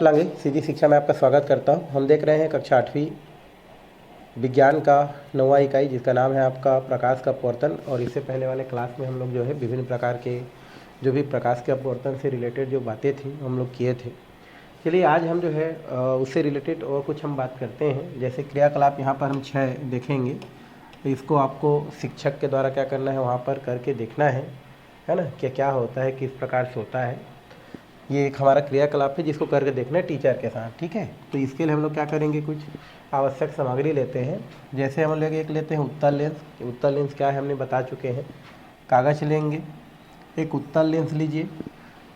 लांगे सीधी शिक्षा में आपका स्वागत करता हूं। हम देख रहे हैं कक्षा 8वीं विज्ञान का 9वां इकाई, जिसका नाम है आपका प्रकाश का अपवर्तन। और इससे पहले वाले क्लास में हम लोग जो है विभिन्न प्रकार के जो भी प्रकाश के अपवर्तन से रिलेटेड जो बातें थी हम लोग किए थे। चलिए आज हम जो है उससे रिलेटेड और कुछ हम बात करते हैं। जैसे क्रियाकलाप यहाँ पर हम 6 देखेंगे, तो इसको आपको शिक्षक के द्वारा क्या करना है, वहाँ पर करके देखना है ना, कि क्या होता है, किस प्रकार से होता है। ये एक हमारा क्रियाकलाप है जिसको करके देखना है टीचर के साथ, ठीक है। तो इसके लिए हम लोग क्या करेंगे, कुछ आवश्यक सामग्री लेते हैं। जैसे हम लोग एक लेते हैं उत्तल लेंस। उत्तल लेंस क्या है हमने बता चुके हैं। कागज़ लेंगे, एक उत्तल लेंस लीजिए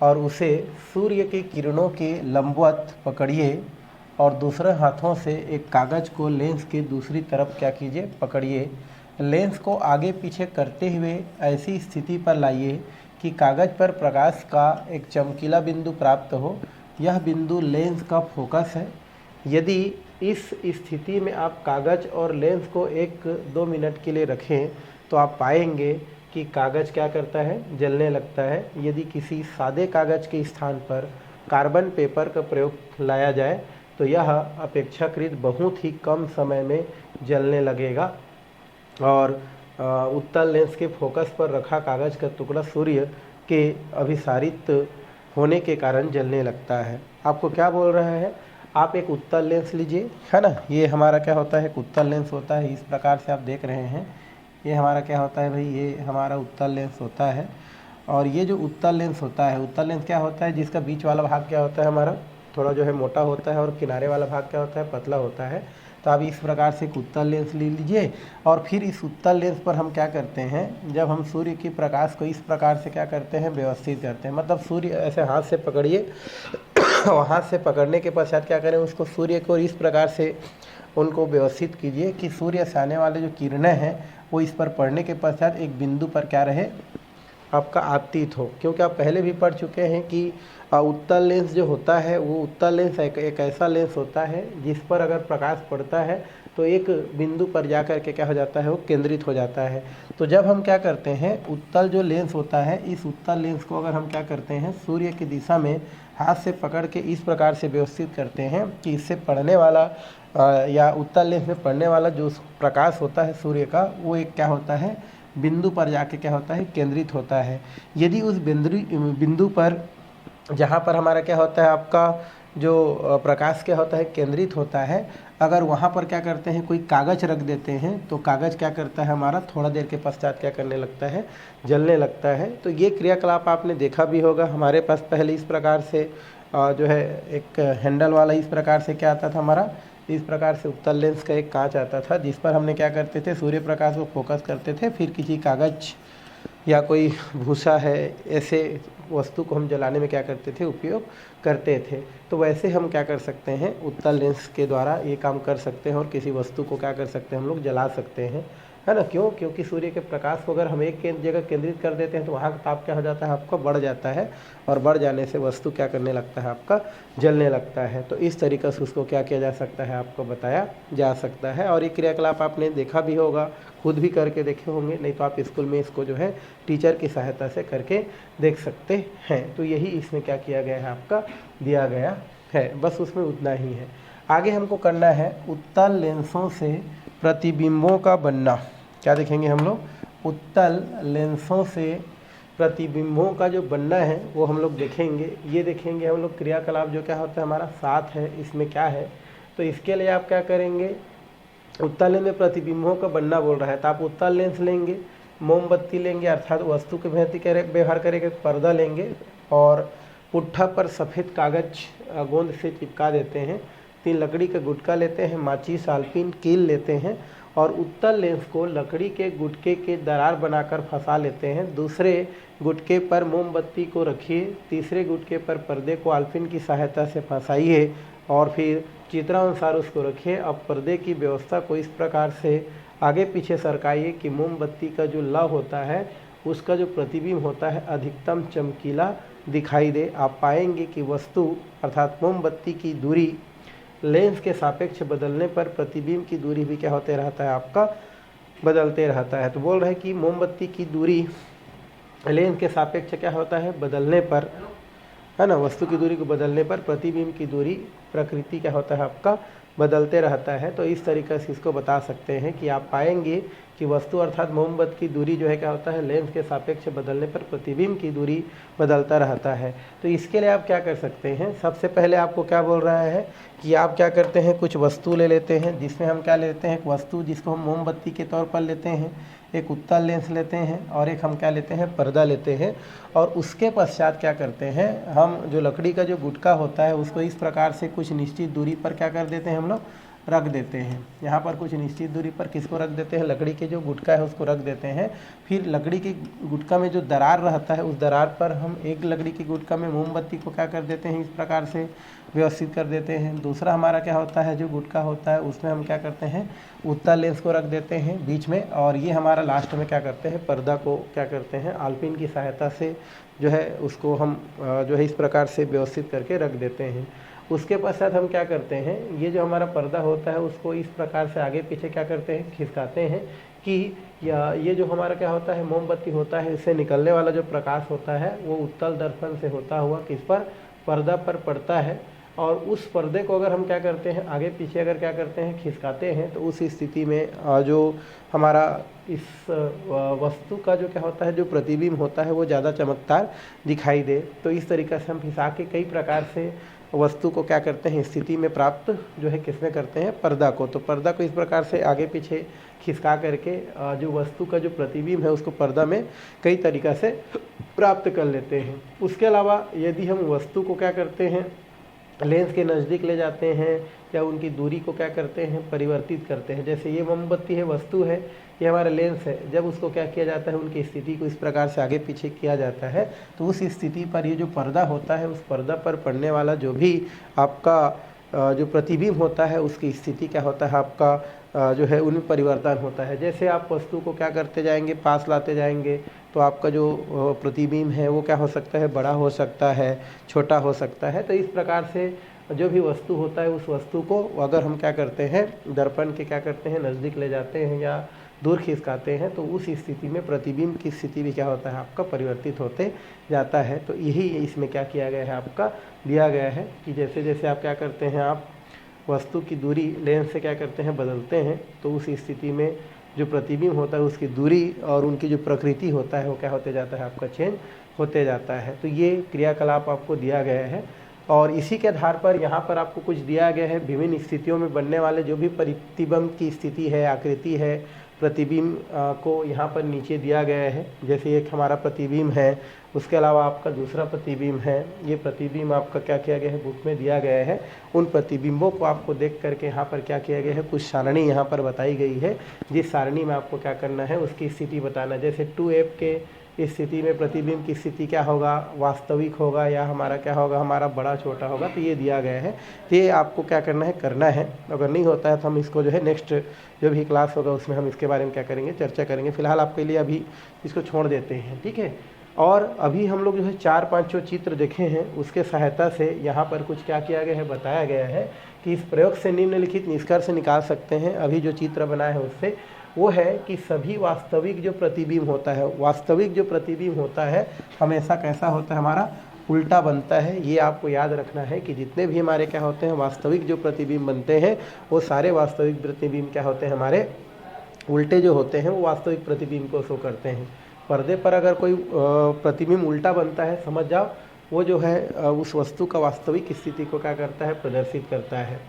और उसे सूर्य के किरणों के लंबवत पकड़िए और दूसरे हाथों से एक कागज़ को लेंस के दूसरी तरफ क्या कीजिए, पकड़िए। लेंस को आगे पीछे करते हुए ऐसी स्थिति पर लाइए कि कागज़ पर प्रकाश का एक चमकीला बिंदु प्राप्त हो। यह बिंदु लेंस का फोकस है। यदि इस स्थिति में आप कागज़ और लेंस को 1-2 मिनट के लिए रखें तो आप पाएंगे कि कागज़ क्या करता है, जलने लगता है। यदि किसी सादे कागज़ के स्थान पर कार्बन पेपर का प्रयोग लाया जाए तो यह अपेक्षाकृत बहुत ही कम समय में जलने लगेगा। और उत्तल लेंस के फोकस पर रखा कागज़ का टुकड़ा सूर्य के अभिसारित होने के कारण जलने लगता है। आपको क्या बोल रहा है, आप एक उत्तल लेंस लीजिए, है ना। ये हमारा क्या होता है, एक उत्तल लेंस होता है। इस प्रकार से आप देख रहे हैं, ये हमारा क्या होता है भाई, ये हमारा उत्तल लेंस होता है। और ये जो उत्तल लेंस होता है, उत्तल लेंस क्या होता है, जिसका बीच वाला भाग क्या होता है हमारा, थोड़ा जो है मोटा होता है, और किनारे वाला भाग क्या होता है, पतला होता है। तो आप इस प्रकार से एक उत्तल लेंस ले लीजिए और फिर इस उत्तल लेंस पर हम क्या करते हैं, जब हम सूर्य की प्रकाश को इस प्रकार से क्या करते हैं, व्यवस्थित करते हैं। मतलब सूर्य ऐसे हाथ से पकड़िए और हाथ से पकड़ने के पश्चात क्या करें, उसको सूर्य को इस प्रकार से उनको व्यवस्थित कीजिए कि सूर्य से आने वाले जो किरणें हैं वो इस पर पड़ने के पश्चात एक बिंदु पर क्या रहे, आपका आपतित हो। क्योंकि आप पहले भी पढ़ चुके हैं कि उत्तल लेंस जो होता है वो उत्तल लेंस एक ऐसा लेंस होता है जिस पर अगर प्रकाश पड़ता है तो एक बिंदु पर जा कर के क्या हो जाता है, वो केंद्रित हो जाता है। तो जब हम क्या करते हैं, उत्तल जो लेंस होता है, इस उत्तल लेंस को अगर हम क्या करते हैं, सूर्य की दिशा में हाथ से पकड़ के इस प्रकार से व्यवस्थित करते हैं कि इससे पड़ने वाला या उत्तल लेंस में पड़ने वाला जो प्रकाश होता है सूर्य का, वो एक क्या होता है, बिंदु पर जाके क्या होता है, केंद्रित होता है। यदि उस बिंदु पर जहाँ पर हमारा क्या होता है, आपका जो प्रकाश क्या होता है, केंद्रित होता है, अगर वहाँ पर क्या करते हैं, कोई कागज़ रख देते हैं तो कागज़ क्या करता है हमारा, थोड़ा देर के पश्चात क्या करने लगता है, जलने लगता है। तो ये क्रियाकलाप आपने देखा भी होगा। हमारे पास पहले इस प्रकार से जो है एक हैंडल वाला इस प्रकार से क्या आता था हमारा, इस प्रकार से उत्तल लेंस का एक कांच आता था जिस पर हमने क्या करते थे, सूर्य प्रकाश को फोकस करते थे। फिर किसी कागज़ या कोई भूसा है, ऐसे वस्तु को हम जलाने में क्या करते थे, उपयोग करते थे। तो वैसे हम क्या कर सकते हैं, उत्तल लेंस के द्वारा ये काम कर सकते हैं और किसी वस्तु को क्या कर सकते हैं, हम लोग जला सकते हैं, है ना। क्यों, क्योंकि सूर्य के प्रकाश को अगर हम एक जगह केंद्रित कर देते हैं तो वहाँ का ताप क्या हो जाता है, आपका बढ़ जाता है, और बढ़ जाने से वस्तु क्या करने लगता है, आपका जलने लगता है। तो इस तरीक़े से उसको क्या किया जा सकता है, आपको बताया जा सकता है। और ये क्रियाकलाप आपने देखा भी होगा, खुद भी करके देखे होंगे, नहीं तो आप स्कूल में इसको जो है टीचर की सहायता से करके देख सकते हैं। तो यही इसमें क्या किया गया है, आपका दिया गया है, बस उसमें उतना ही है। आगे हमको करना है उत्तल लेंसों से प्रतिबिंबों का बनना। क्या देखेंगे हम लोग, उत्तल लेंसों से प्रतिबिंबों का जो बनना है वो हम लोग देखेंगे। ये देखेंगे हम लोग क्रियाकलाप जो क्या होता है हमारा 7 है, इसमें क्या है। तो इसके लिए आप क्या करेंगे, उत्तल लेंस में प्रतिबिंबों का बनना बोल रहा है तो आप उत्तल लेंस लेंगे, मोमबत्ती लेंगे अर्थात वस्तु के व्यवहार करेंगे, पर्दा लेंगे और पुट्ठा पर सफ़ेद कागज़ गोंद से चिपका देते हैं। 3 लकड़ी का गुटका लेते हैं, माचिस, आलपीन, कील लेते हैं और उत्तल लेंस को लकड़ी के गुटके के दरार बनाकर फंसा लेते हैं। दूसरे गुटके पर मोमबत्ती को रखिए, तीसरे गुटके पर पर्दे को आलपीन की सहायता से फंसाइए और फिर चित्रानुसार उसको रखिए। अब पर्दे की व्यवस्था को इस प्रकार से आगे पीछे सरकाइए कि मोमबत्ती का जो लौ होता है उसका जो प्रतिबिंब होता है अधिकतम चमकीला दिखाई दे। आप पाएंगे कि वस्तु अर्थात मोमबत्ती की दूरी लेंस के सापेक्ष बदलने पर प्रतिबिंब की दूरी भी क्या होते रहता है, आपका बदलते रहता है। तो बोल रहे हैं कि मोमबत्ती की दूरी लेंस के सापेक्ष क्या होता है, बदलने पर है ना। वस्तु की दूरी को बदलने पर प्रतिबिंब की दूरी प्रकृति क्या होता है आपका बदलते रहता है। तो इस तरीके से इसको बता सकते हैं कि आप पाएंगे कि वस्तु अर्थात मोमबत्ती की दूरी जो है क्या होता है लेंस के सापेक्ष बदलने पर प्रतिबिंब की दूरी बदलता रहता है। तो इसके लिए आप क्या कर सकते हैं, सबसे पहले आपको क्या बोल रहा है कि आप क्या करते हैं, कुछ वस्तु ले लेते हैं, जिसमें हम क्या लेते हैं, एक वस्तु जिसको हम मोमबत्ती के तौर पर लेते हैं, एक उत्तल लेंस लेते हैं और एक हम क्या लेते हैं पर्दा लेते हैं। और उसके पश्चात क्या करते हैं, हम जो लकड़ी का जो गुटका होता है उसको इस प्रकार से कुछ निश्चित दूरी पर क्या कर देते हैं हम लोग रख देते हैं। यहाँ पर कुछ निश्चित दूरी पर किसको रख देते हैं, लकड़ी के जो गुटका है उसको रख देते हैं। फिर लकड़ी के गुटका में जो दरार रहता है उस दरार पर हम एक लकड़ी के गुटका में मोमबत्ती को क्या कर देते हैं इस प्रकार से व्यवस्थित कर देते हैं। दूसरा हमारा क्या होता है जो गुटका होता है उसमें हम क्या करते हैं उत्तल लेंस को रख देते हैं बीच में, और ये हमारा लास्ट में क्या करते हैं पर्दा को क्या करते हैं आलपिन की सहायता से जो है उसको हम जो है इस प्रकार से व्यवस्थित करके रख देते हैं। उसके पश्चात हम क्या करते हैं, ये जो हमारा पर्दा होता है उसको इस प्रकार से आगे पीछे क्या करते हैं खिसकाते हैं कि या ये जो हमारा क्या होता है मोमबत्ती होता है इससे निकलने वाला जो प्रकाश होता है वो उत्तल दर्पण से होता हुआ किस पर पर्दा पर पड़ता है। और उस पर्दे को अगर हम क्या करते हैं आगे पीछे अगर क्या करते हैं खिसकाते हैं तो उस स्थिति में जो हमारा इस वस्तु का जो क्या होता है जो प्रतिबिंब होता है वो ज़्यादा चमकदार दिखाई दे। तो इस तरीक़े से हम खिसा के कई प्रकार से वस्तु को क्या करते हैं स्थिति में प्राप्त जो है किसमें करते हैं पर्दा को। तो पर्दा को इस प्रकार से आगे पीछे खिसका करके जो वस्तु का जो प्रतिबिंब है उसको पर्दा में कई तरीक़ा से प्राप्त कर लेते हैं। उसके अलावा यदि हम वस्तु को क्या करते हैं लेंस के नज़दीक ले जाते हैं या उनकी दूरी को क्या करते हैं परिवर्तित करते हैं, जैसे ये मोमबत्ती है वस्तु है ये हमारा लेंस है, जब उसको क्या किया जाता है उनकी स्थिति को इस प्रकार से आगे पीछे किया जाता है तो उस स्थिति पर ये जो पर्दा होता है उस पर्दा पर पड़ने वाला जो भी आपका जो प्रतिबिंब होता है उसकी स्थिति क्या होता है आपका जो है उनमें परिवर्तन होता है। जैसे आप वस्तु को क्या करते जाएंगे पास लाते जाएंगे तो आपका जो प्रतिबिंब है वो क्या हो सकता है बड़ा हो सकता है छोटा हो सकता है। तो इस प्रकार से जो भी वस्तु होता है उस वस्तु को अगर हम क्या करते हैं दर्पण के क्या करते हैं नज़दीक ले जाते हैं या दूर खिसकाते हैं तो उस स्थिति में प्रतिबिंब की स्थिति भी क्या होता है आपका परिवर्तित होते जाता है। तो यही इसमें क्या किया गया है आपका दिया गया है कि जैसे जैसे आप क्या करते हैं आप वस्तु की दूरी लेंस से क्या करते हैं बदलते हैं तो उस स्थिति में जो प्रतिबिंब होता है उसकी दूरी और उनकी जो प्रकृति होता है वो क्या होते जाता है आपका चेंज होते जाता है। तो ये क्रियाकलाप आपको दिया गया है और इसी के आधार पर यहाँ पर आपको कुछ दिया गया है विभिन्न स्थितियों में बनने वाले जो भी प्रतिबिंब की स्थिति है आकृति है प्रतिबिंब को यहाँ पर नीचे दिया गया है। जैसे एक हमारा प्रतिबिंब है, उसके अलावा आपका दूसरा प्रतिबिंब है, ये प्रतिबिंब आपका क्या किया गया है बुक में दिया गया है। उन प्रतिबिंबों को आपको देख करके यहाँ पर क्या किया गया है कुछ सारणी यहाँ पर बताई गई है, जिस सारणी में आपको क्या करना है उसकी स्थिति बताना। जैसे 2F के इस स्थिति में प्रतिबिंब की स्थिति क्या होगा वास्तविक होगा या हमारा क्या होगा हमारा बड़ा छोटा होगा, तो ये दिया गया है। तो ये आपको क्या करना है। अगर नहीं होता है तो हम इसको जो है नेक्स्ट जो भी क्लास होगा उसमें हम इसके बारे में क्या करेंगे चर्चा करेंगे। फिलहाल आपके लिए अभी इसको छोड़ देते हैं, ठीक है। और अभी हम लोग जो है 4-5 जो चित्र देखे हैं उसके सहायता से यहाँ पर कुछ क्या किया गया है बताया गया है कि इस प्रयोग से निम्नलिखित निष्कर्ष निकाल सकते हैं। अभी जो चित्र बनाए हैं उससे वो है कि सभी वास्तविक जो प्रतिबिंब होता है वास्तविक जो प्रतिबिंब होता है हमेशा कैसा होता है हमारा उल्टा बनता है। ये आपको याद रखना है कि जितने भी हमारे क्या होते हैं वास्तविक जो प्रतिबिंब बनते हैं वो सारे वास्तविक प्रतिबिंब क्या होते हैं हमारे उल्टे जो होते हैं वो वास्तविक प्रतिबिंब को शो करते हैं। पर्दे पर अगर कोई प्रतिबिंब उल्टा बनता है समझ जाओ वो जो है उस वस्तु का वास्तविक स्थिति को क्या करता है प्रदर्शित करता है।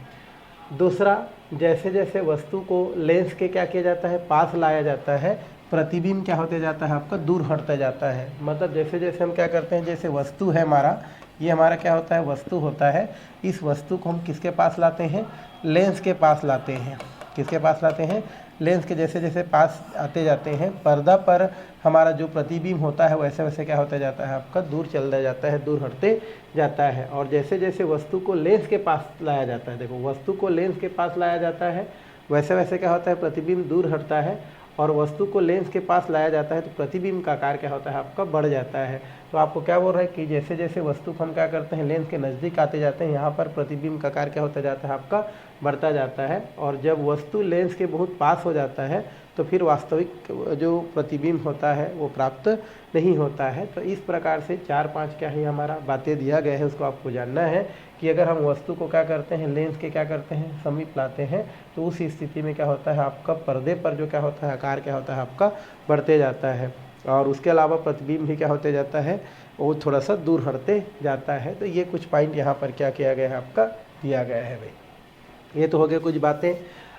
दूसरा, जैसे जैसे वस्तु को लेंस के क्या किया जाता है पास लाया जाता है प्रतिबिंब क्या होते जाता है आपका दूर हटता जाता है। मतलब जैसे जैसे हम क्या करते हैं जैसे वस्तु है हमारा ये हमारा क्या होता है वस्तु होता है, इस वस्तु को हम किसके पास लाते हैं लेंस के पास लाते हैं। किसके पास लाते हैं लेंस के जैसे जैसे पास आते जाते हैं पर्दा पर हमारा जो प्रतिबिंब होता है वैसे वैसे क्या होता जाता है आपका दूर चलता जाता है दूर हटते जाता है। और जैसे जैसे वस्तु को लेंस के पास लाया जाता है, देखो वस्तु को लेंस के पास लाया जाता है वैसे वैसे क्या होता है प्रतिबिंब दूर हटता है। और वस्तु को लेंस के पास लाया जाता है तो प्रतिबिंब का आकार क्या होता है आपका बढ़ जाता है। तो आपको क्या बोल रहा है कि जैसे जैसे वस्तु को हम क्या करते हैं लेंस के नज़दीक आते जाते हैं, यहाँ पर प्रतिबिंब का आकार क्या होता जाता है आपका बढ़ता जाता है। और जब वस्तु लेंस के बहुत पास हो जाता है तो फिर वास्तविक जो प्रतिबिंब होता है वो प्राप्त नहीं होता है। तो इस प्रकार से 4-5 क्या है हमारा बातें दिया गया है, उसको आपको जानना है कि अगर हम वस्तु को क्या करते हैं लेंस के क्या करते हैं समीप लाते हैं तो उस स्थिति में क्या होता है आपका पर्दे पर जो क्या होता है आकार क्या होता है आपका बढ़ते जाता है। और उसके अलावा प्रतिबिंब भी क्या होते जाता है वो थोड़ा सा दूर हटते जाता है। तो ये कुछ पॉइंट यहाँ पर क्या किया गया है आपका दिया गया है भाई। ये तो हो गया कुछ बातें।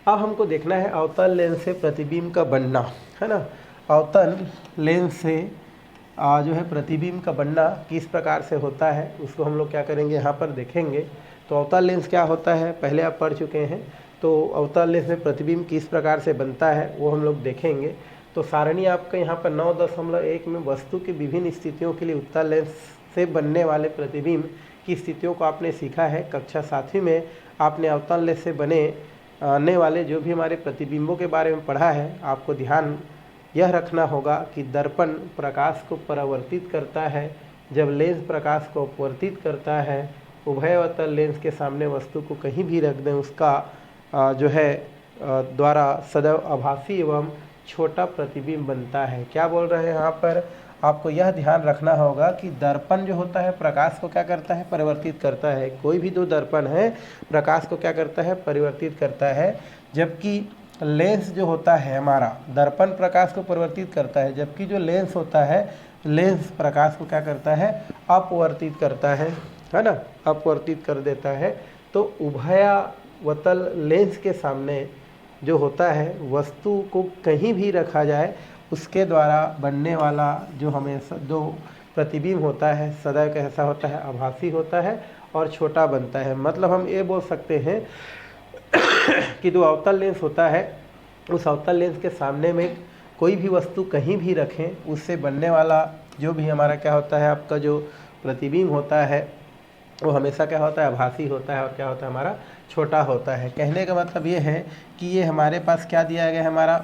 अब हमको देखना है अवतल लेंस से प्रतिबिंब का बनना, है ना। अवतल लेंस से जो है प्रतिबिंब का बनना किस प्रकार से होता है उसको हम लोग क्या करेंगे यहाँ पर देखेंगे। तो अवतल लेंस क्या होता है पहले आप पढ़ चुके हैं। तो अवतल लेंस में प्रतिबिंब किस प्रकार से बनता है वो हम लोग देखेंगे। तो सारणी आपका यहाँ पर 9.1 में वस्तु की विभिन्न स्थितियों के लिए उत्तल लेंस से बनने वाले प्रतिबिंब की स्थितियों को आपने सीखा है। कक्षा 7वीं में आपने अवतल लेंस से बने आने वाले जो भी हमारे प्रतिबिंबों के बारे में पढ़ा है। आपको ध्यान यह रखना होगा कि दर्पण प्रकाश को परावर्तित करता है, जब लेंस प्रकाश को अपवर्तित करता है। उभय अवतल लेंस के सामने वस्तु को कहीं भी रख दें उसका जो है द्वारा सदैव आभासी एवं छोटा प्रतिबिंब बनता है। क्या बोल रहे हैं यहाँ पर आपको यह ध्यान रखना होगा कि दर्पण जो होता है प्रकाश को क्या करता है परिवर्तित करता है। कोई भी दो दर्पण है प्रकाश को क्या करता है परिवर्तित करता है, जबकि लेंस जो होता है हमारा दर्पण प्रकाश को परिवर्तित करता है, जबकि जो लेंस होता है लेंस प्रकाश को क्या करता है अपवर्तित करता है ना, अपवर्तित कर देता है। तो उभयावतल लेंस के सामने जो होता है वस्तु को कहीं भी रखा जाए उसके द्वारा बनने वाला जो हमेशा जो प्रतिबिंब होता है सदैव कैसा होता है आभासी होता है और छोटा बनता है। मतलब हम ये बोल सकते हैं कि जो अवतल लेंस होता है उस अवतल लेंस के सामने में कोई भी वस्तु कहीं भी रखें उससे बनने वाला जो भी हमारा क्या होता है आपका जो प्रतिबिंब होता है वो हमेशा क्या होता है आभासी होता है और क्या होता है हमारा छोटा होता है। कहने का मतलब ये है कि ये हमारे पास क्या दिया गया है हमारा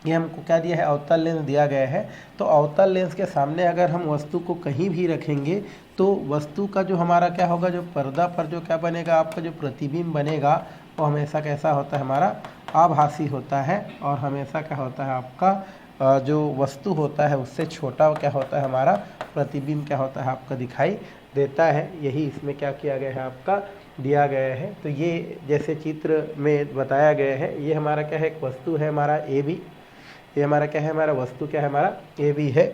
ये हमको क्या दिया है अवतल लेंस दिया गया है। तो अवतल लेंस के सामने अगर हम वस्तु को कहीं भी रखेंगे तो वस्तु का जो हमारा क्या होगा जो पर्दा पर जो क्या बनेगा आपका जो प्रतिबिंब बनेगा वो हमेशा कैसा होता है हमारा आभासी होता है और हमेशा क्या होता है आपका जो वस्तु होता है उससे छोटा क्या होता है हमारा प्रतिबिंब क्या होता है आपका दिखाई देता है। यही इसमें क्या किया गया है आपका दिया गया है। तो ये जैसे चित्र में बताया गया है ये हमारा क्या है एक वस्तु है हमारा ए बी, ये हमारा क्या है हमारा वस्तु क्या है हमारा ए बी है।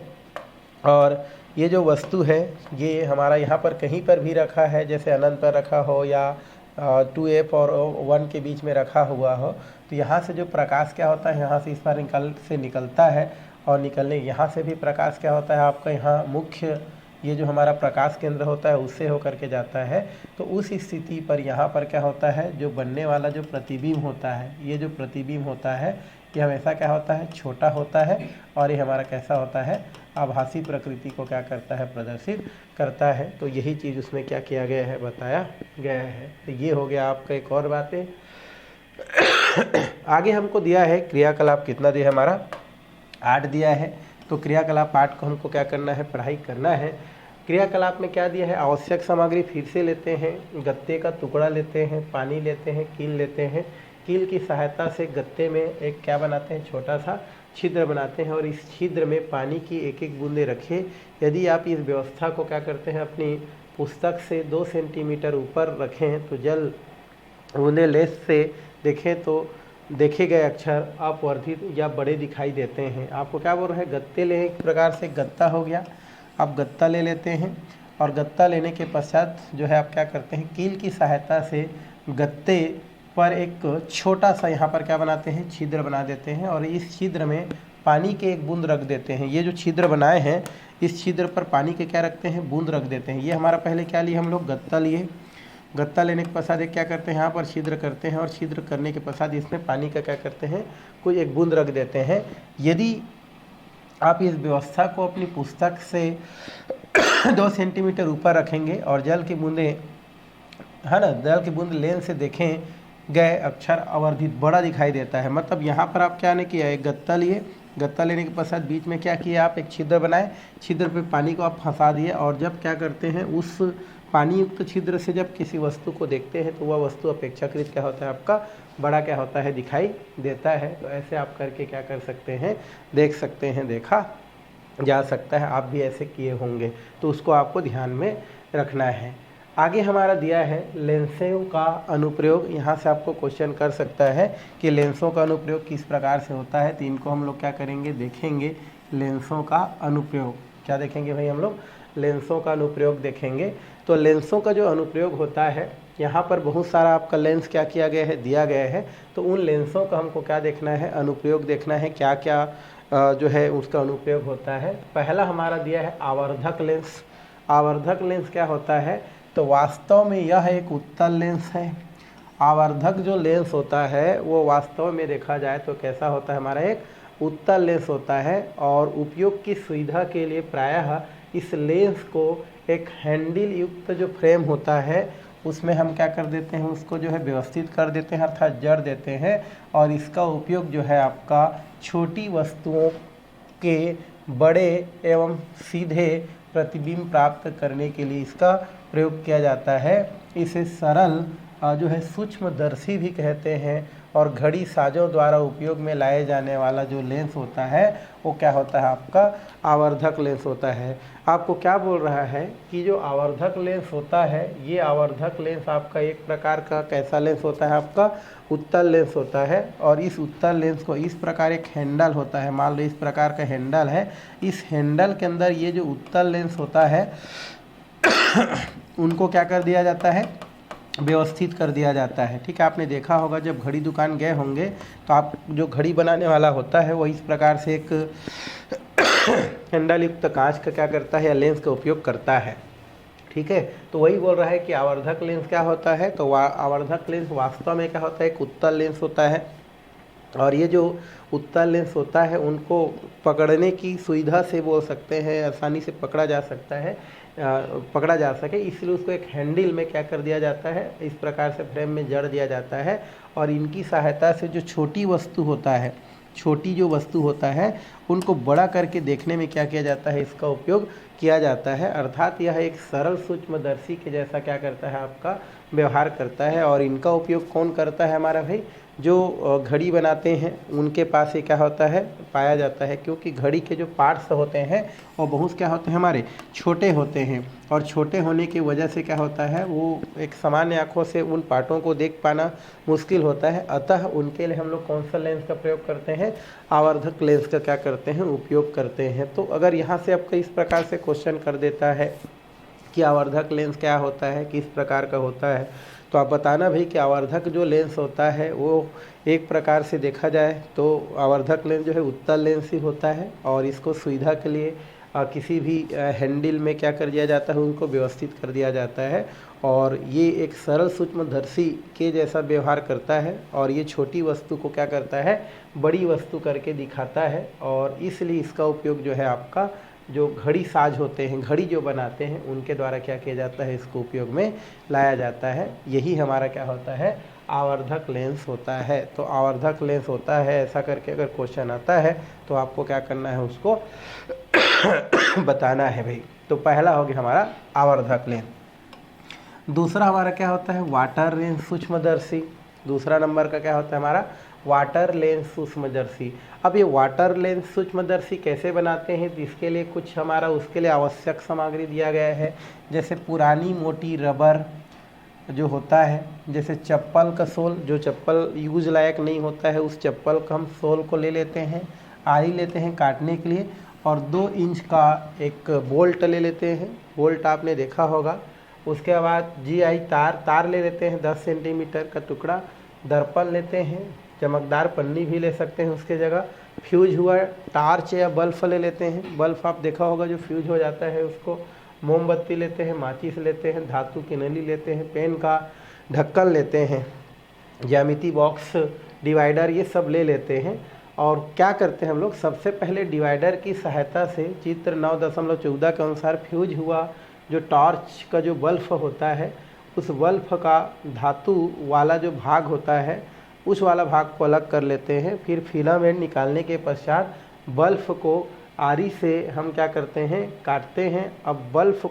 और ये जो वस्तु है ये हमारा यहाँ पर कहीं पर भी रखा है जैसे अनंत पर रखा हो या 2F और 1 के बीच में रखा हुआ हो। तो यहाँ से जो प्रकाश क्या होता है यहाँ से इस बार निकलता है और निकलने यहाँ से भी प्रकाश क्या होता है आपका यहाँ मुख्य ये जो हमारा प्रकाश केंद्र होता है उससे होकर के जाता है। तो उस स्थिति पर यहाँ पर क्या होता है जो बनने वाला जो प्रतिबिंब होता है ये जो प्रतिबिंब होता है ये हमेशा क्या होता है छोटा होता है और ये हमारा कैसा होता है आभासी प्रकृति को क्या करता है प्रदर्शित करता है। तो यही चीज़ उसमें क्या किया गया है बताया गया है। तो ये हो गया आपका एक और बातें। आगे हमको दिया है क्रियाकलाप कितना दिया है हमारा 8 दिया है। तो क्रियाकलाप 8 को हमको क्या करना है पढ़ाई करना है। क्रियाकलाप में क्या दिया है आवश्यक सामग्री फिर से लेते हैं, गत्ते का टुकड़ा लेते हैं, पानी लेते हैं, कील लेते हैं। कील की सहायता से गत्ते में एक क्या बनाते हैं छोटा सा छिद्र बनाते हैं और इस छिद्र में पानी की एक एक बूंदे रखें। यदि आप इस व्यवस्था को क्या करते हैं अपनी पुस्तक से 2 सेंटीमीटर ऊपर रखें तो जल बूंदे लेंस से देखें तो देखे गए अक्षर अपवर्धित या बड़े दिखाई देते हैं। आपको क्या बोल रहे हैं गत्ते लें, एक प्रकार से गत्ता हो गया, आप गत्ता ले लेते हैं और गत्ता लेने के पश्चात जो है आप क्या करते हैं कील की सहायता से गत्ते पर एक छोटा सा यहाँ पर क्या बनाते हैं छिद्र बना देते हैं और इस छिद्र में पानी के एक बूंद रख देते हैं। ये जो छिद्र बनाए हैं इस छिद्र पर पानी के क्या रखते हैं बूंद रख देते हैं। ये हमारा पहले क्या लिए हम लोग गत्ता लिए, गत्ता लेने के पश्चात क्या करते हैं यहाँ पर छिद्र करते हैं और छिद्र करने के पश्चात इसमें पानी का क्या करते हैं कोई एक बूंद रख देते हैं। यदि आप इस व्यवस्था को अपनी पुस्तक से 2 सेंटीमीटर ऊपर रखेंगे और जल की बूंदें है ना जल की बूंद लेंस से देखें गए अक्षर अवर्धित बड़ा दिखाई देता है। मतलब यहाँ पर आप क्या ने किया, एक गत्ता लिए, गत्ता लेने के पश्चात बीच में क्या किया, आप एक छिद्र बनाए, छिद्र पे पानी को आप फंसा दिए, और जब क्या करते हैं उस पानी युक्त छिद्र से जब किसी वस्तु को देखते हैं तो वह वस्तु अपेक्षाकृत क्या होता है आपका बड़ा क्या होता है दिखाई देता है। तो ऐसे आप करके क्या कर सकते हैं, देख सकते हैं, देखा जा सकता है, आप भी ऐसे किए होंगे, तो उसको आपको ध्यान में रखना है। आगे हमारा दिया है लेंसों का अनुप्रयोग। यहाँ से आपको क्वेश्चन कर सकता है कि लेंसों का अनुप्रयोग किस प्रकार से होता है, तो इनको हम लोग क्या करेंगे, देखेंगे। लेंसों का अनुप्रयोग क्या देखेंगे भाई, हम लोग लेंसों का अनुप्रयोग देखेंगे। तो लेंसों का जो अनुप्रयोग होता है, यहाँ पर बहुत सारा आपका लेंस क्या किया गया है, दिया गया है, तो उन लेंसों का हमको क्या देखना है, अनुप्रयोग देखना है, क्या क्या जो है उसका अनुप्रयोग होता है। पहला हमारा दिया है आवर्धक लेंस। आवर्धक लेंस क्या होता है, तो वास्तव में यह एक उत्तल लेंस है। आवर्धक जो लेंस होता है वो वास्तव में देखा जाए तो कैसा होता है, हमारा एक उत्तल लेंस होता है। और उपयोग की सुविधा के लिए प्रायः इस लेंस को एक हैंडल युक्त जो फ्रेम होता है उसमें हम क्या कर देते हैं, उसको जो है व्यवस्थित कर देते हैं, अर्थात जड़ देते हैं। और इसका उपयोग जो है आपका छोटी वस्तुओं के बड़े एवं सीधे प्रतिबिंब प्राप्त करने के लिए इसका प्रयोग किया जाता है। इसे सरल जो है सूक्ष्मदर्शी भी कहते हैं। और घड़ी साजों द्वारा उपयोग में लाए जाने वाला जो लेंस होता है वो क्या होता है, आपका आवर्धक लेंस होता है। आपको क्या बोल रहा है कि जो आवर्धक लेंस होता है, ये आवर्धक लेंस आपका एक प्रकार का कैसा लेंस होता है, आपका उत्तल लेंस होता है। और इस उत्तल लेंस को इस प्रकार एक हैंडल होता है, मान लो इस प्रकार का हैंडल है, इस हैंडल के अंदर ये जो उत्तल लेंस होता है उनको क्या कर दिया जाता है, व्यवस्थित कर दिया जाता है। ठीक है, आपने देखा होगा जब घड़ी दुकान गए होंगे तो आप जो घड़ी बनाने वाला होता है वो इस प्रकार से एक हैंडल युक्त कांच का क्या करता है, या लेंस का उपयोग करता है। ठीक है, तो वही बोल रहा है कि आवर्धक लेंस क्या होता है, तो आवर्धक लेंस वास्तव में क्या होता है, एक उत्तल लेंस होता है। और ये जो उत्तल लेंस होता है उनको पकड़ने की सुविधा से बोल सकते हैं, आसानी से पकड़ा जा सकता है, पकड़ा जा सके, इसलिए उसको एक हैंडल में क्या कर दिया जाता है, इस प्रकार से फ्रेम में जड़ दिया जाता है। और इनकी सहायता से जो छोटी वस्तु होता है, छोटी जो वस्तु होता है उनको बड़ा करके देखने में क्या किया जाता है, इसका उपयोग किया जाता है। अर्थात यह एक सरल सूक्ष्मदर्शी के जैसा क्या करता है, आपका व्यवहार करता है। और इनका उपयोग कौन करता है, हमारा भाई जो घड़ी बनाते हैं उनके पास ये क्या होता है, पाया जाता है। क्योंकि घड़ी के जो पार्ट्स होते हैं वो बहुत क्या होते हैं, हमारे छोटे होते हैं। और छोटे होने की वजह से क्या होता है, वो एक सामान्य आँखों से उन पार्टों को देख पाना मुश्किल होता है। अतः उनके लिए हम लोग कौन सा लेंस का प्रयोग करते हैं, आवर्धक लेंस का क्या करते हैं, उपयोग करते हैं। तो अगर यहाँ से आपका इस प्रकार से क्वेश्चन कर देता है कि आवर्धक लेंस क्या होता है, किस प्रकार का होता है, तो आप बताना भाई कि आवर्धक जो लेंस होता है वो एक प्रकार से देखा जाए तो आवर्धक लेंस जो है उत्तल लेंस ही होता है। और इसको सुविधा के लिए किसी भी हैंडल में क्या कर दिया जाता है, उनको व्यवस्थित कर दिया जाता है। और ये एक सरल सूक्ष्मदर्शी के जैसा व्यवहार करता है। और ये छोटी वस्तु को क्या करता है, बड़ी वस्तु करके दिखाता है। और इसलिए इसका उपयोग जो है आपका जो घड़ी साज होते हैं, घड़ी जो बनाते हैं उनके द्वारा क्या किया जाता है, इसको उपयोग में लाया जाता है। यही हमारा क्या होता है, आवर्धक लेंस होता है। तो आवर्धक लेंस होता है ऐसा करके अगर क्वेश्चन आता है तो आपको क्या करना है, उसको बताना है भाई। तो पहला हो गया हमारा आवर्धक लेंस। दूसरा हमारा क्या होता है, वाटर लेंस सूक्ष्मदर्शी। दूसरा नंबर का क्या होता है हमारा, वाटर लेंस सूक्ष्मदर्शी। अब ये वाटर लेंस सूक्ष्मदर्शी कैसे बनाते हैं, तो इसके लिए कुछ हमारा उसके लिए आवश्यक सामग्री दिया गया है। जैसे पुरानी मोटी रबर जो होता है, जैसे चप्पल का सोल, जो चप्पल यूज लायक नहीं होता है उस चप्पल का हम सोल को ले लेते हैं, आरी लेते हैं काटने के लिए। और 2 इंच का एक बोल्ट ले लेते हैं, बोल्ट आपने देखा होगा। उसके बाद GI तार ले लेते हैं 10 सेंटीमीटर का टुकड़ा। दर्पण लेते हैं, चमकदार पन्नी भी ले सकते हैं उसके जगह। फ्यूज हुआ टार्च या बल्ब ले लेते हैं, बल्ब आप देखा होगा जो फ्यूज हो जाता है उसको। मोमबत्ती लेते हैं, माचिस लेते हैं, धातु की नली लेते हैं, पेन का ढक्कन लेते हैं, ज्यामिति बॉक्स, डिवाइडर, ये सब ले लेते हैं। और क्या करते हैं हम लोग, सबसे पहले डिवाइडर की सहायता से चित्र 9.14 के अनुसार फ्यूज हुआ जो टॉर्च का जो बल्ब होता है उस बल्ब का धातु वाला जो भाग होता है उस वाला भाग को अलग कर लेते हैं। फिर फिलामेंट निकालने के पश्चात बल्ब को आरी से हम क्या करते हैं, काटते हैं। अब बल्ब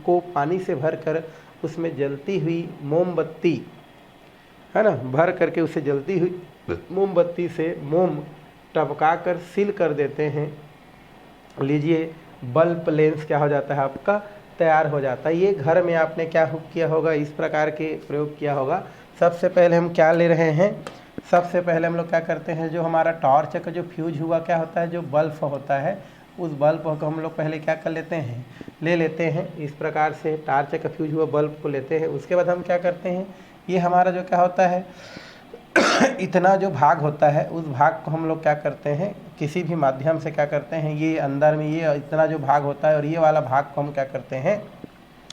को पानी से भरकर उसमें जलती हुई मोमबत्ती है ना, भर करके उसे जलती हुई मोमबत्ती से मोम टपका कर सील कर देते हैं। लीजिए बल्ब लेंस क्या हो जाता है आपका, तैयार हो जाता है। ये घर में आपने क्या किया होगा, इस प्रकार के प्रयोग किया होगा। सबसे पहले हम क्या ले रहे हैं, सबसे पहले हम लोग क्या करते हैं, जो हमारा टॉर्च का जो फ्यूज हुआ क्या होता है, जो बल्ब होता है, उस बल्ब को हम लोग पहले क्या कर लेते हैं, ले लेते हैं। इस प्रकार से टॉर्च का फ्यूज हुआ बल्ब को लेते हैं। उसके बाद हम क्या करते हैं, ये हमारा जो क्या होता है इतना जो भाग होता है उस भाग को हम लोग क्या करते हैं, किसी भी माध्यम से क्या करते हैं, ये अंदर में ये इतना जो भाग होता है और ये वाला भाग को हम क्या करते हैं,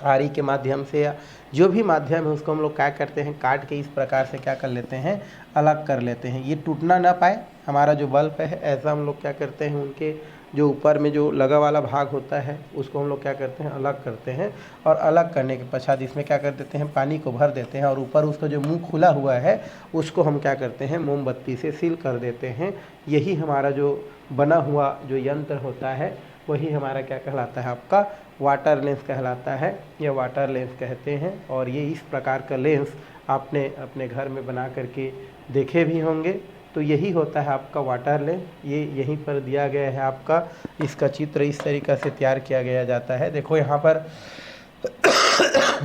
आरी के माध्यम से या जो भी माध्यम है उसको हम लोग क्या करते हैं, काट के इस प्रकार से क्या कर लेते हैं, अलग कर लेते हैं। ये टूटना ना पाए हमारा जो बल्ब है, ऐसा हम लोग क्या करते हैं, उनके जो ऊपर में जो लगा वाला भाग होता है उसको हम लोग क्या करते हैं, अलग करते हैं। और अलग करने के पश्चात इसमें क्या कर देते हैं, पानी को भर देते हैं और ऊपर उसका जो मुंह खुला हुआ है उसको हम क्या करते हैं, मोमबत्ती से सील कर देते हैं। यही हमारा जो बना हुआ जो यंत्र होता है वही हमारा क्या कहलाता है, आपका वाटर लेंस कहलाता है। यह वाटर लेंस कहते हैं। और ये इस प्रकार का लेंस आपने अपने घर में बना करके देखे भी होंगे। तो यही होता है आपका वाटर लेंस। ये यहीं पर दिया गया है आपका, इसका चित्र इस तरीक़ा से तैयार किया गया जाता है। देखो यहाँ पर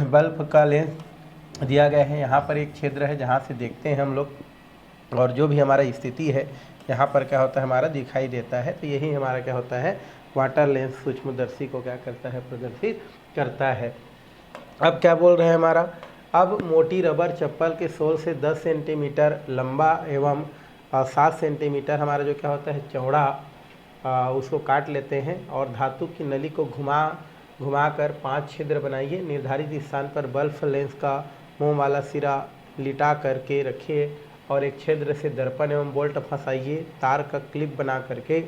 बल्ब का लेंस दिया गया है, यहाँ पर एक छिद्र है जहाँ से देखते हैं हम लोग, और जो भी हमारा स्थिति है यहाँ पर क्या होता है, हमारा दिखाई देता है। तो यही हमारा क्या होता है, वाटर लेंस सूक्ष्मदर्शी को क्या करता है, प्रदर्शित करता है। अब क्या बोल रहे हैं हमारा, अब मोटी रबर चप्पल के सोल से 10 सेंटीमीटर लंबा एवं 7 सेंटीमीटर हमारा जो क्या होता है चौड़ा, उसको काट लेते हैं और धातु की नली को घुमा कर 5 छिद्र बनाइए। निर्धारित स्थान पर बल्ब लेंस का मोम वाला सिरा लिटा करके रखिए और एक छिद्र से दर्पण एवं बोल्ट फंसाइए। तार का क्लिप बना करके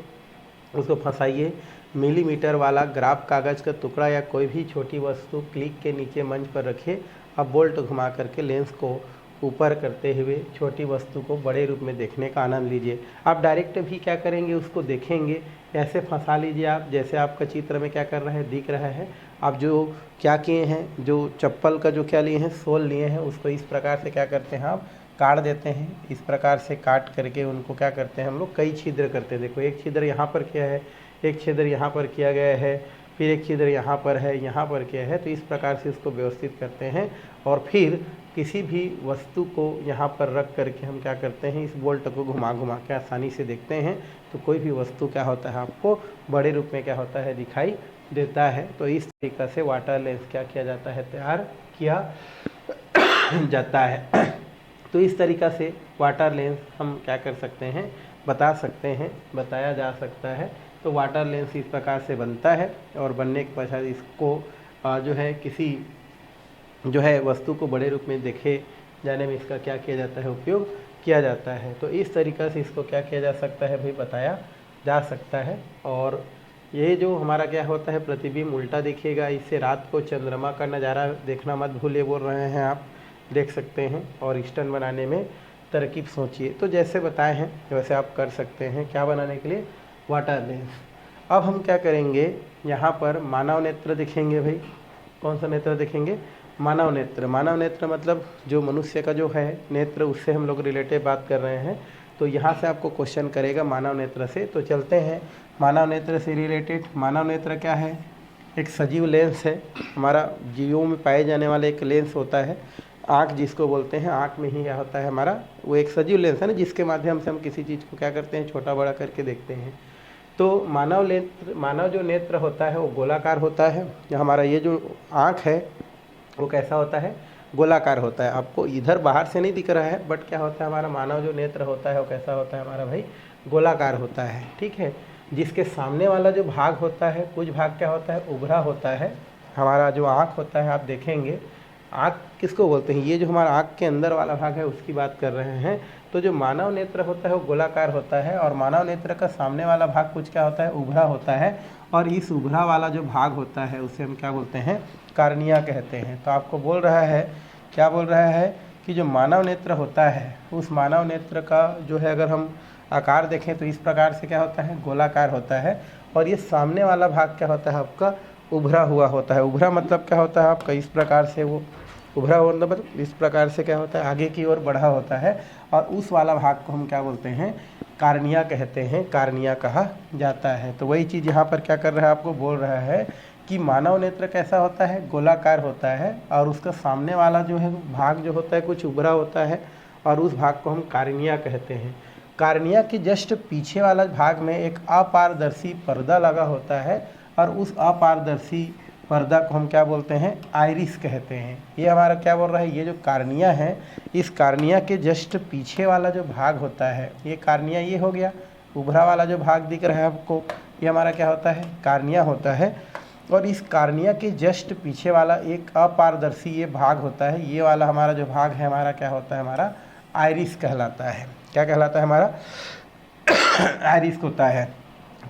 उसको फंसाइए। मिलीमीटर वाला ग्राफ कागज़ का टुकड़ा या कोई भी छोटी वस्तु क्लिक के नीचे मंच पर रखिए। अब बोल्ट घुमा करके लेंस को ऊपर करते हुए छोटी वस्तु को बड़े रूप में देखने का आनंद लीजिए। आप डायरेक्ट भी क्या करेंगे, उसको देखेंगे, ऐसे फंसा लीजिए आप, जैसे आपका चित्र में क्या कर रहा है, दिख रहा है। आप जो क्या किए हैं, जो चप्पल का जो क्या लिए हैं, सोल लिए हैं, उसको इस प्रकार से क्या करते हैं, आप काट देते हैं। इस प्रकार से काट करके उनको क्या करते हैं हम लोग, कई छिद्र करते हैं। देखो एक छिद्र यहाँ पर किया है, एक छिद्र यहाँ पर किया गया है, फिर एक छिद्र यहाँ पर है, यहाँ पर किया है। तो इस प्रकार से इसको व्यवस्थित करते हैं और फिर किसी भी वस्तु को यहाँ पर रख करके हम क्या करते हैं, इस बोल्ट को घुमा के आसानी से देखते हैं। तो कोई भी वस्तु क्या होता है, आपको बड़े रूप में क्या होता है, दिखाई देता है। तो इस तरीक़ा से वाटर लेंस क्या किया जाता है, तैयार किया जाता है। तो इस तरीक़ा से वाटर लेंस हम क्या कर सकते हैं, बता सकते हैं, बताया जा सकता है। तो वाटर लेंस इस प्रकार से बनता है और बनने के पश्चात इसको जो है किसी जो है वस्तु को बड़े रूप में देखे जाने में इसका क्या किया जाता है, उपयोग किया जाता है। तो इस तरीक़ा से इसको क्या किया जा सकता है भाई, बताया जा सकता है। और ये जो हमारा क्या होता है, प्रतिबिंब उल्टा देखिएगा। इससे रात को चंद्रमा का नज़ारा देखना मत भूलिए, बोल रहे हैं आप, देख सकते हैं। और स्टन बनाने में तरकीब सोचिए। तो जैसे बताए हैं वैसे आप कर सकते हैं। क्या बनाने के लिए, वाटर लेंस। अब हम क्या करेंगे, यहाँ पर मानव नेत्र दिखेंगे भाई। कौन सा नेत्र देखेंगे, मानव नेत्र। मानव नेत्र मतलब जो मनुष्य का जो है नेत्र, उससे हम लोग रिलेटेड बात कर रहे हैं। तो यहाँ से आपको क्वेश्चन करेगा मानव नेत्र से। तो चलते हैं मानव नेत्र से रिलेटेड। मानव नेत्र क्या है, एक सजीव लेंस है। हमारा जीवों में पाए जाने वाला एक लेंस होता है, आँख जिसको बोलते हैं। आँख में ही क्या होता है हमारा, वो एक सजीव लेंस है ना, जिसके माध्यम से हम किसी चीज़ को क्या करते हैं, छोटा बड़ा करके देखते हैं। तो मानव जो नेत्र होता है वो गोलाकार होता है। हमारा ये जो आँख है वो कैसा होता है, गोलाकार होता है। आपको इधर बाहर से नहीं दिख रहा है, बट क्या होता है, हमारा मानव जो नेत्र होता है वो कैसा होता है हमारा भाई, गोलाकार होता है। ठीक है। जिसके सामने वाला जो भाग होता है, कुछ भाग क्या होता है, उभरा होता है। हमारा जो आँख होता है, आप देखेंगे आँख किसको बोलते हैं, ये जो हमारा आँख के अंदर वाला भाग है उसकी बात कर रहे हैं। तो जो मानव नेत्र होता है वो गोलाकार होता है और मानव नेत्र का सामने वाला भाग कुछ क्या होता है, उभरा होता है। और इस उभरा वाला जो भाग होता है उसे हम क्या बोलते हैं, कार्निया कहते हैं। तो आपको बोल रहा है क्या बोल रहा है कि जो मानव नेत्र होता है उस मानव नेत्र का जो है अगर हम आकार देखें तो इस प्रकार से क्या होता है, गोलाकार होता है। और ये सामने वाला भाग क्या होता है आपका, उभरा हुआ होता है। उभरा मतलब क्या होता है आपका, इस प्रकार से वो उभरा हुआ मतलब इस प्रकार से क्या होता है, आगे की ओर बढ़ा होता है। और उस वाला भाग को हम क्या बोलते हैं, कार्निया कहते हैं, कार्निया कहा जाता है। तो वही चीज़ यहाँ पर क्या कर रहा है, आपको बोल रहा है कि मानव नेत्र कैसा होता है, गोलाकार होता है और उसका सामने वाला जो है भाग जो होता है कुछ उभरा होता है और उस भाग को हम कार्निया कहते हैं। कार्निया के जस्ट पीछे वाला भाग में एक अपारदर्शी पर्दा लगा होता है और उस अपारदर्शी पर्दा को हम क्या बोलते हैं, आइरिस कहते हैं। ये हमारा क्या बोल रहा है, ये जो कार्निया है, इस कार्निया के जस्ट पीछे वाला जो भाग होता है, ये कार्निया ये हो गया, उभरा वाला जो भाग दिख रहा है आपको, ये हमारा क्या होता है, कार्निया होता है। और इस कार्निया के जस्ट पीछे वाला एक अपारदर्शी ये भाग होता है, ये वाला हमारा जो भाग है हमारा क्या होता है, हमारा आइरिस कहलाता है। क्या कहलाता है, हमारा आइरिस होता है।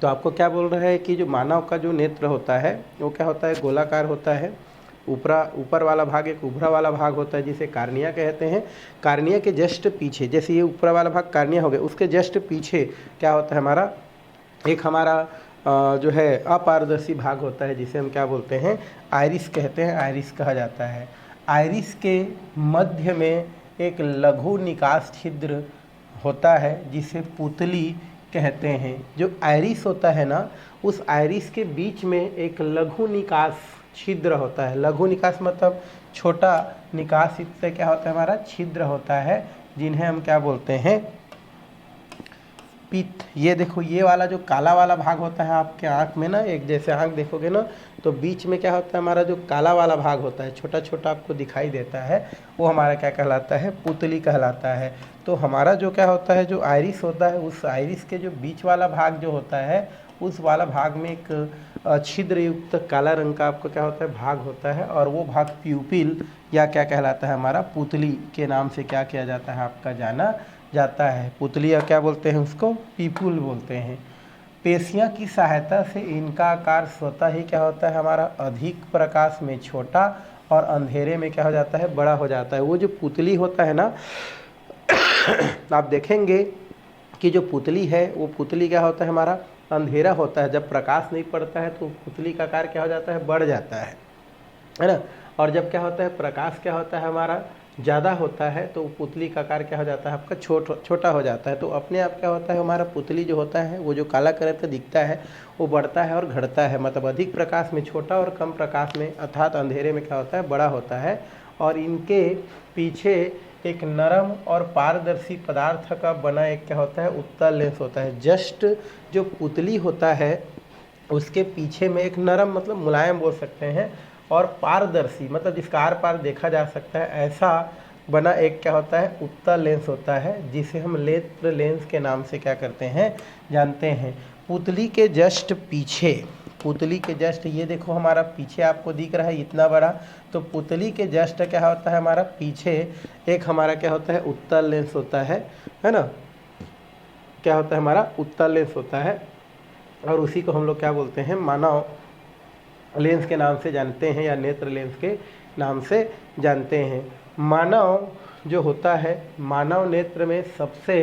तो आपको क्या बोल रहा है कि जो मानव का जो नेत्र होता है वो क्या होता है, गोलाकार होता है। ऊपर वाला भाग एक उभरा वाला भाग होता है जिसे कार्निया कहते हैं। कार्निया के जस्ट पीछे, जैसे ये ऊपर वाला भाग कार्निया हो गया, उसके जस्ट पीछे क्या होता है हमारा, एक हमारा जो है अपारदर्शी भाग होता है जिसे हम क्या बोलते हैं, आइरिस कहते हैं, आइरिस कहा जाता है। आइरिस के मध्य में एक लघु निकास छिद्र होता है जिसे पुतली कहते हैं। जो आइरिस होता है ना, उस आइरिस के बीच में एक लघु निकास छिद्र होता है। लघु निकास मतलब छोटा निकास, इससे क्या होता है, हमारा छिद्र होता है जिन्हें हम क्या बोलते हैं, पित्त। ये देखो, ये वाला जो काला वाला भाग होता है आपके आँख में ना, एक जैसे आँख देखोगे ना तो बीच में क्या होता है, हमारा जो काला वाला भाग होता है, छोटा छोटा आपको दिखाई देता है, वो हमारा क्या कहलाता है, पुतली कहलाता है। तो हमारा जो क्या होता है, जो आइरिस होता है, उस आइरिस के जो बीच वाला भाग जो होता है, उस वाला भाग में एक छिद्र युक्त काला रंग का आपको क्या होता है, भाग होता है। और वो भाग प्यूपिल या क्या कहलाता है, हमारा पुतली के नाम से क्या किया जाता है, आपका जाना जाता है। पुतली या क्या बोलते हैं उसको, पीपुल बोलते हैं। पेशियां की सहायता से इनका आकार स्वतः ही क्या होता है, हमारा अधिक प्रकाश में छोटा और अंधेरे में क्या हो जाता है, बड़ा हो जाता है। वो जो पुतली होता है ना, आप देखेंगे कि जो पुतली है वो पुतली क्या होता है, हमारा अंधेरा होता है। जब प्रकाश नहीं पड़ता है तो पुतली का आकार क्या हो जाता है, बढ़ जाता है ना। और जब क्या होता है, प्रकाश क्या होता है, हमारा ज़्यादा होता है तो पुतली का आकार क्या हो जाता है, आपका छोटा हो जाता है। तो अपने आप क्या होता है, हमारा पुतली जो होता है वो जो काला कलर का दिखता है वो बढ़ता है और घटता है। मतलब अधिक प्रकाश में छोटा और कम प्रकाश में अर्थात अंधेरे में क्या होता है, बड़ा होता है। और इनके पीछे एक नरम और पारदर्शी पदार्थ का बना एक क्या होता है, उत्तल लेंस होता है। जस्ट जो पुतली होता है उसके पीछे में एक नरम मतलब मुलायम बोल सकते हैं, और पारदर्शी मतलब जिसका आर पार देखा जा सकता है, ऐसा बना एक क्या होता है, उत्तल लेंस होता है जिसे हम नेत्र लेंस के नाम से क्या करते हैं, जानते हैं। पुतली के जस्ट पीछे, पुतली के जस्ट ये देखो हमारा पीछे आपको दिख रहा है इतना बड़ा, तो पुतली के जस्ट क्या होता है, हमारा पीछे एक हमारा क्या होता है, उत्तल लेंस होता है ना। क्या होता है, हमारा उत्तल लेंस होता है और उसी को हम लोग क्या बोलते हैं, मानव लेंस के नाम से जानते हैं या नेत्र लेंस के नाम से जानते हैं। मानव जो होता है, मानव नेत्र में सबसे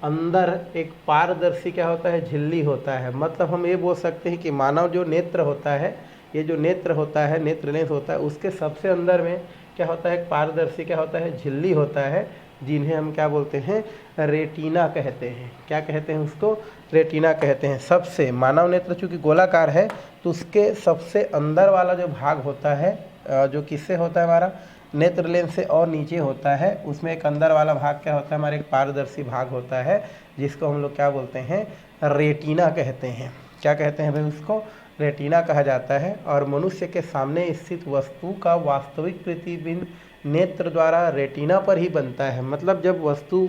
अंदर एक पारदर्शी क्या होता है, झिल्ली होता है। मतलब हम ये बोल सकते हैं कि मानव जो नेत्र होता है, ये जो नेत्र होता है, नेत्र लेंस होता है, उसके सबसे अंदर में क्या होता है, एक पारदर्शी क्या होता है, झिल्ली होता है, जिन्हें हम क्या बोलते हैं, रेटिना कहते हैं। क्या कहते हैं उसको, रेटिना कहते हैं। सबसे मानव नेत्र चूँकि गोलाकार है तो उसके सबसे अंदर वाला जो भाग होता है, जो किससे होता है, हमारा नेत्र लेंस से और नीचे होता है, उसमें एक अंदर वाला भाग क्या होता है, हमारे एक पारदर्शी भाग होता है जिसको हम लोग क्या बोलते हैं, रेटिना कहते हैं। क्या कहते हैं भाई, उसको रेटिना कहा जाता है। और मनुष्य के सामने स्थित वस्तु का वास्तविक प्रतिबिंब नेत्र द्वारा रेटिना पर ही बनता है। मतलब जब वस्तु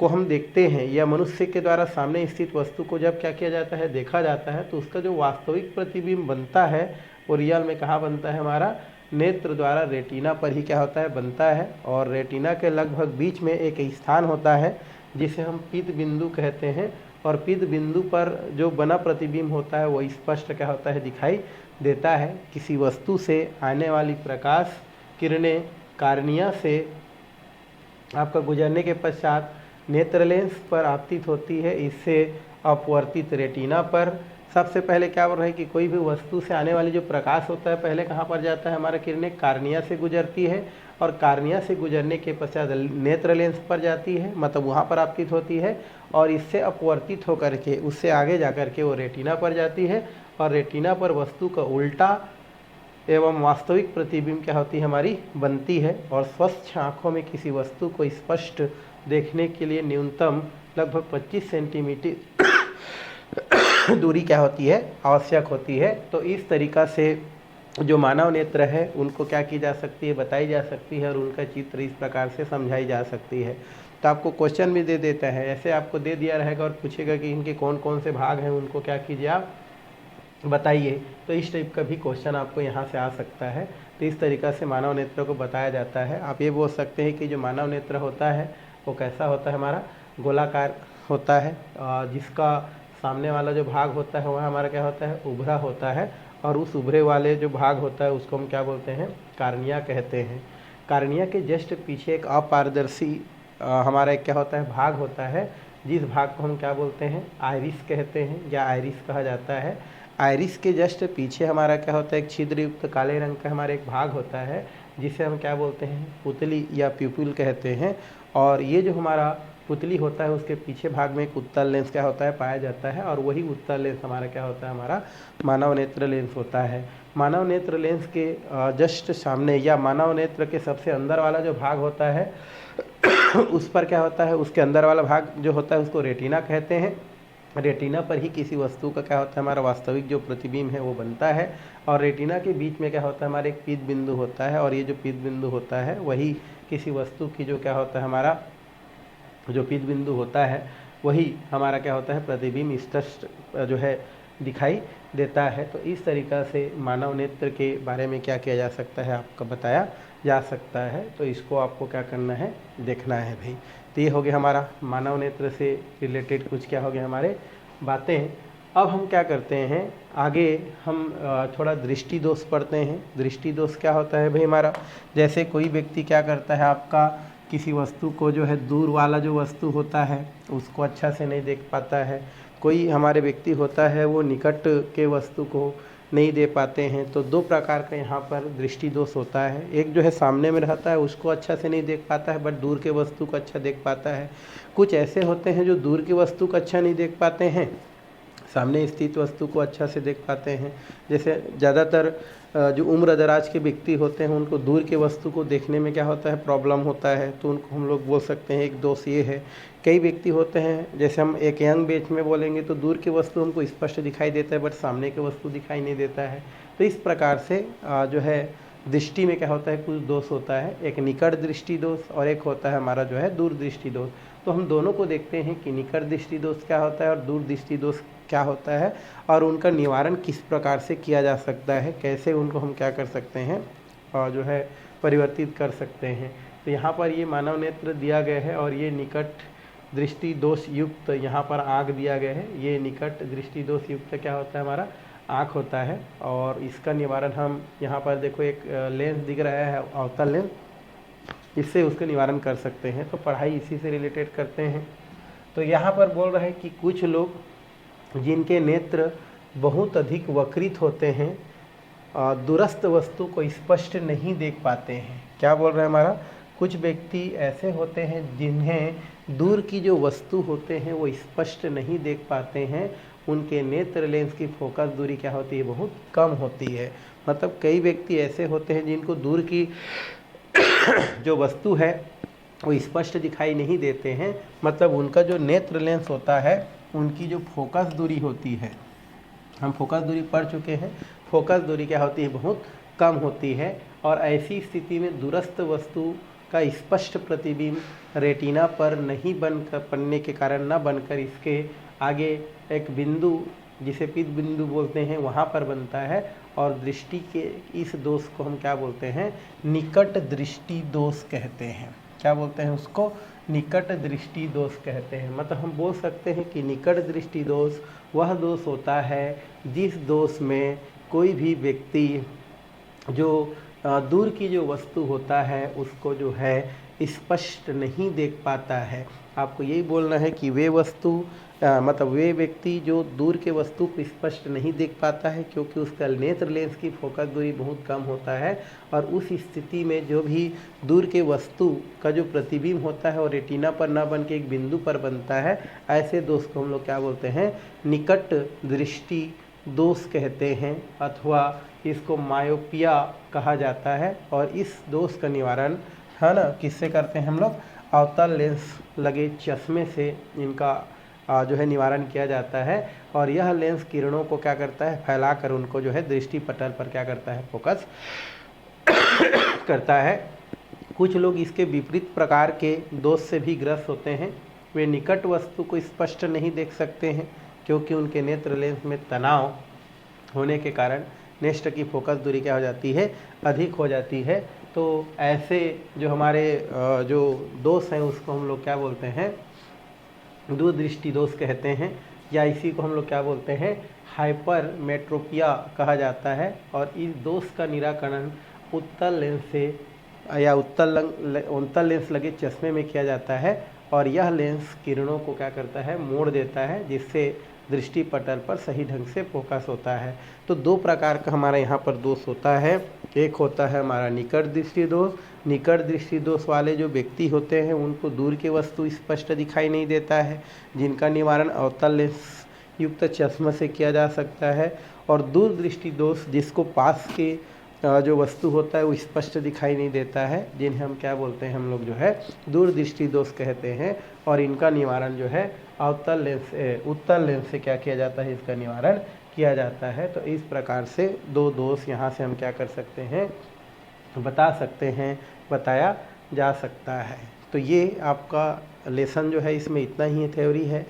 को हम देखते हैं या मनुष्य के द्वारा सामने स्थित वस्तु को जब क्या किया जाता है, देखा जाता है, तो उसका जो वास्तविक प्रतिबिंब बनता है वो रियल में कहाँ बनता है, हमारा नेत्र द्वारा रेटिना पर ही क्या होता है, बनता है। और रेटिना के लगभग बीच में एक स्थान होता है जिसे हम पित्त बिंदु कहते हैं, और पित्त बिंदु पर जो बना प्रतिबिंब होता है वो स्पष्ट क्या होता है, दिखाई देता है। किसी वस्तु से आने वाली प्रकाश किरणें कार्निया से आपका गुजरने के पश्चात नेत्र लेंस पर आपतित होती है, इससे अपवर्तित रेटिना पर। सबसे पहले क्या बोल रहे हैं कि कोई भी वस्तु से आने वाली जो प्रकाश होता है पहले कहाँ पर जाता है, हमारा किरणें कार्निया से गुजरती है और कार्निया से गुजरने के पश्चात नेत्र लेंस पर जाती है, मतलब वहाँ पर आपतित होती है और इससे अपवर्तित होकर के उससे आगे जा कर के वो रेटिना पर जाती है और रेटिना पर वस्तु का उल्टा एवं वास्तविक प्रतिबिंब क्या होती है, हमारी बनती है। और स्वस्थ आँखों में किसी वस्तु को स्पष्ट देखने के लिए न्यूनतम लगभग 25 सेंटीमीटर दूरी क्या होती है, आवश्यक होती है। तो इस तरीक़ा से जो मानव नेत्र है उनको क्या की जा सकती है, बताई जा सकती है और उनका चित्र इस प्रकार से समझाई जा सकती है। तो आपको क्वेश्चन भी दे देता है, ऐसे आपको दे दिया रहेगा और पूछेगा कि इनके कौन कौन से भाग हैं, उनको क्या कीजिए आप बताइए। तो इस टाइप का भी क्वेश्चन आपको यहाँ से आ सकता है। तो इस तरीक़ा से मानव नेत्र को बताया जाता है। आप ये बोल सकते हैं कि जो मानव नेत्र होता है वो कैसा होता है, हमारा गोलाकार होता है, जिसका सामने वाला जो भाग होता है वह हमारा क्या होता है, उभरा होता है और उस उभरे वाले जो भाग होता है उसको हम क्या बोलते हैं, कार्निया कहते हैं। कार्निया के जस्ट पीछे एक अपारदर्शी हमारा एक क्या होता है, भाग होता है, जिस भाग को हम क्या बोलते हैं, आइरिस कहते हैं या आइरिस कहा जाता है। आइरिस के जस्ट पीछे हमारा क्या होता है, एक छिद्रयुक्त काले रंग का हमारा एक भाग होता है जिसे हम क्या बोलते हैं, पुतली या प्यूपिल कहते हैं। और ये जो हमारा पुतली होता है उसके पीछे भाग में एक उत्तल लेंस क्या होता है, पाया जाता है और वही उत्तल लेंस हमारा क्या होता है, हमारा मानव नेत्र लेंस होता है। मानव नेत्र लेंस के जस्ट सामने या मानव नेत्र के सबसे अंदर वाला जो भाग होता है उस पर क्या होता है, उसके अंदर वाला भाग जो होता है उसको रेटिना कहते हैं। रेटिना पर ही किसी वस्तु का क्या होता है, हमारा वास्तविक जो प्रतिबिंब है वो बनता है। और रेटिना के बीच में क्या होता है, हमारा एक पीत बिंदु होता है और ये जो पीत बिंदु होता है वही किसी वस्तु की जो क्या होता है, हमारा जो पीत बिंदु होता है वही हमारा क्या होता है, प्रतिबिंब स्पष्ट जो है दिखाई देता है। तो इस तरीक़ा से मानव नेत्र के बारे में क्या किया जा सकता है, आपको बताया जा सकता है। तो इसको आपको क्या करना है, देखना है भाई। तो ये हो गया हमारा मानव नेत्र से रिलेटेड कुछ क्या हो गया हमारे बातें। अब हम क्या करते हैं, आगे हम थोड़ा दृष्टि दोष पढ़ते हैं। दृष्टि दोष क्या होता है भाई हमारा, जैसे कोई व्यक्ति क्या करता है, आपका किसी वस्तु को जो है दूर वाला जो वस्तु होता है उसको अच्छा से नहीं देख पाता है। कोई हमारे व्यक्ति होता है वो निकट के वस्तु को नहीं दे पाते हैं। तो दो प्रकार का यहाँ पर दृष्टि दोष होता है। एक जो है सामने में रहता है उसको अच्छा से नहीं देख पाता है, बट दूर के वस्तु को अच्छा देख पाता है। कुछ ऐसे होते हैं जो दूर की वस्तु को अच्छा नहीं देख पाते हैं, सामने स्थित वस्तु को अच्छा से देख पाते हैं। जैसे ज़्यादातर जो उम्र दराज के व्यक्ति होते हैं उनको दूर के वस्तु को देखने में क्या होता है, प्रॉब्लम होता है, तो उनको हम लोग बोल सकते हैं एक दोष ये है। कई व्यक्ति होते हैं, जैसे हम एक यंग बेच में बोलेंगे तो दूर की वस्तु हमको स्पष्ट दिखाई देता है बट सामने की वस्तु दिखाई नहीं देता है। तो इस प्रकार से जो है दृष्टि में क्या होता है, कुछ दोष होता है। एक निकट दृष्टि दोष और एक होता है हमारा जो है दूर दृष्टि दोष। तो हम दोनों को देखते हैं कि निकट दृष्टि दोष क्या होता है और दूर दृष्टि दोष क्या होता है और उनका निवारण किस प्रकार से किया जा सकता है, कैसे उनको हम क्या कर सकते हैं और जो है परिवर्तित कर सकते हैं। तो यहाँ पर ये मानव नेत्र दिया गया है और ये निकट दृष्टि दोष युक्त यहाँ पर आँख दिया गया है। ये निकट दृष्टि दोष युक्त क्या होता है, हमारा आँख होता है। और इसका निवारण हम यहाँ पर देखो एक लेंस दिख रहा है, अवतल लेंस, इससे उसका निवारण कर सकते हैं। तो पढ़ाई इसी से रिलेटेड करते हैं। तो यहाँ पर बोल रहे हैं कि कुछ लोग जिनके नेत्र बहुत अधिक वक्रित होते हैं, दूरस्थ वस्तु को स्पष्ट नहीं देख पाते हैं। क्या बोल रहे हैं हमारा, कुछ व्यक्ति ऐसे होते हैं जिन्हें दूर की जो वस्तु होते हैं वो स्पष्ट नहीं देख पाते हैं। उनके नेत्र लेंस की फोकस दूरी क्या होती है, बहुत कम होती है। मतलब कई व्यक्ति ऐसे होते हैं जिनको दूर की जो वस्तु है वो स्पष्ट दिखाई नहीं देते हैं। मतलब उनका जो नेत्र लेंस होता है उनकी जो फोकस दूरी होती है, हम फोकस दूरी पढ़ चुके हैं, फोकस दूरी क्या होती है, बहुत कम होती है। और ऐसी स्थिति में दूरस्थ वस्तु का स्पष्ट प्रतिबिंब रेटिना पर नहीं बनने के कारण न बनकर इसके आगे एक बिंदु जिसे पीत बिंदु बोलते हैं वहाँ पर बनता है। और दृष्टि के इस दोष को हम क्या बोलते हैं, निकट दृष्टि दोष कहते हैं। क्या बोलते हैं उसको, निकट दृष्टि दोष कहते हैं। मतलब हम बोल सकते हैं कि निकट दृष्टि दोष वह दोष होता है जिस दोष में कोई भी व्यक्ति जो दूर की जो वस्तु होता है उसको जो है स्पष्ट नहीं देख पाता है। आपको यही बोलना है कि वे वस्तु मतलब वे व्यक्ति जो दूर के वस्तु को स्पष्ट नहीं देख पाता है, क्योंकि उसका नेत्र लेंस की फोकस दूरी बहुत कम होता है, और उस स्थिति में जो भी दूर के वस्तु का जो प्रतिबिंब होता है वो रेटिना पर ना बन के एक बिंदु पर बनता है। ऐसे दोष को हम लोग क्या बोलते हैं, निकट दृष्टि दोष कहते हैं, अथवा इसको मायोपिया कहा जाता है। और इस दोष का निवारण है ना किससे करते हैं हम लोग, अवतल लेंस लगे चश्मे से इनका जो है निवारण किया जाता है। और यह लेंस किरणों को क्या करता है, फैलाकर उनको जो है दृष्टि पटल पर क्या करता है, फोकस करता है। कुछ लोग इसके विपरीत प्रकार के दोष से भी ग्रस्त होते हैं। वे निकट वस्तु को स्पष्ट नहीं देख सकते हैं, क्योंकि उनके नेत्र लेंस में तनाव होने के कारण नेत्र की फोकस दूरी क्या हो जाती है, अधिक हो जाती है। तो ऐसे जो हमारे जो दोष हैं उसको हम लोग क्या बोलते हैं, दूरदृष्टि दोष कहते हैं, या इसी को हम लोग क्या बोलते हैं, हाइपरमेट्रोपिया कहा जाता है। और इस दोष का निराकरण उत्तल लेंस से या उत्तल लेंस लगे चश्मे में किया जाता है। और यह लेंस किरणों को क्या करता है, मोड़ देता है, जिससे दृष्टि पटल पर सही ढंग से फोकस होता है। तो दो प्रकार का हमारे यहाँ पर दोष होता है। एक होता है हमारा निकट दृष्टि दोष। निकट दृष्टि दोष वाले जो व्यक्ति होते हैं उनको दूर की वस्तु स्पष्ट दिखाई नहीं देता है, जिनका निवारण अवतल लेंस युक्त चश्मा से किया जा सकता है। और दूर दृष्टि दोष जिसको पास के जो वस्तु होता है वो स्पष्ट दिखाई नहीं देता है, जिन्हें हम क्या बोलते हैं, हम लोग जो है दूरदृष्टि दोष कहते हैं। और इनका निवारण जो है उत्तल लेंस से क्या किया जाता है, इसका निवारण किया जाता है। तो इस प्रकार से दो दोष यहाँ से हम क्या कर सकते हैं, बता सकते हैं, बताया जा सकता है। तो ये आपका लेसन जो है इसमें इतना ही थ्योरी है।